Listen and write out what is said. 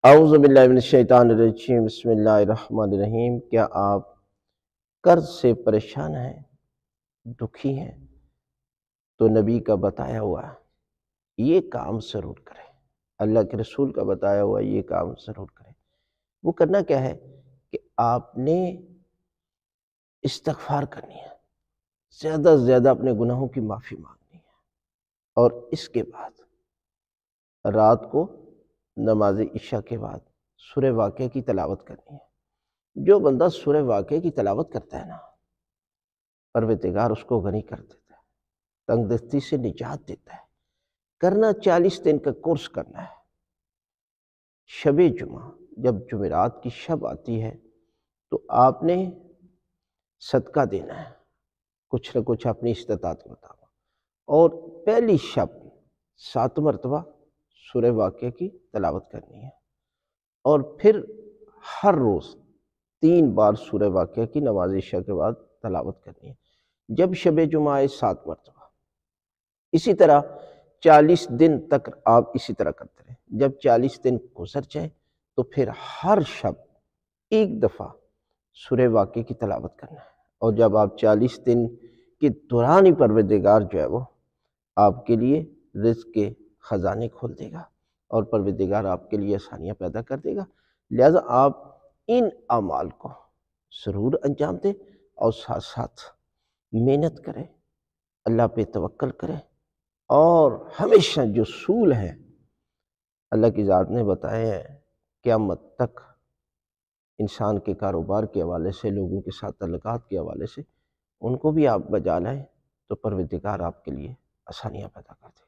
اعوذ باللہ من الشیطان الرجیم، بسم اللہ الرحمن الرحیم۔ کیا آپ قرض سے پریشان ہیں، دکھی ہیں، تو نبی کا بتایا ہوا یہ کام ضرور کریں، اللہ کے رسول کا بتایا ہوا یہ کام ضرور کریں۔ وہ کرنا کیا ہے کہ آپ نے استغفار کرنی ہے، زیادہ سے زیادہ اپنے گناہوں کی معافی مانگنی ہے، اور اس کے بعد رات کو نماز عشاء کے بعد سورہ واقعہ کی تلاوت کرنی ہے۔ جو بندہ سورہ واقعہ کی تلاوت کرتا ہے نا، پروردگار اس کو غنی کر دیتا ہے، تنگ دستی سے نجات دیتا ہے۔ کرنا 40 دن کا کورس کرنا ہے۔ شب جمعہ جب جمعرات کی شب آتی ہے تو آپ نے صدقہ دینا ہے، کچھ نہ کچھ اپنی استطاعت کے مطابق، اور پہلی شب 7 مرتبہ سورہ واقعہ کی تلاوت کرنی ہے، اور پھر ہر روز 3 بار سورہ واقعہ کی نماز عشاء کے بعد تلاوت کرنی ہے۔ جب شب جمعہ آئے 7 مرتبہ، اسی طرح 40 دن تک آپ اسی طرح کرتے رہیں۔ جب 40 دن گزر جائے تو پھر ہر شب ایک دفعہ سورہ واقعہ کی تلاوت کرنا ہے، اور جب آپ 40 دن کے دوران ہی پروردگار جو ہے وہ آپ کے لیے رزق کے خزانے کھول دے گا، اور پروردگار آپ کے لیے آسانیاں پیدا کر دے گا۔ لہٰذا آپ ان اعمال کو ضرور انجام دیں، اور ساتھ ساتھ محنت کریں، اللہ پہ توکل کریں، اور ہمیشہ جو اصول ہیں اللہ کی ذات نے بتائے ہیں قیامت تک انسان کے کاروبار کے حوالے سے، لوگوں کے ساتھ تعلقات کے حوالے سے، ان کو بھی آپ بجا لائیں تو پروردگار آپ کے لیے آسانیاں پیدا کر دیں۔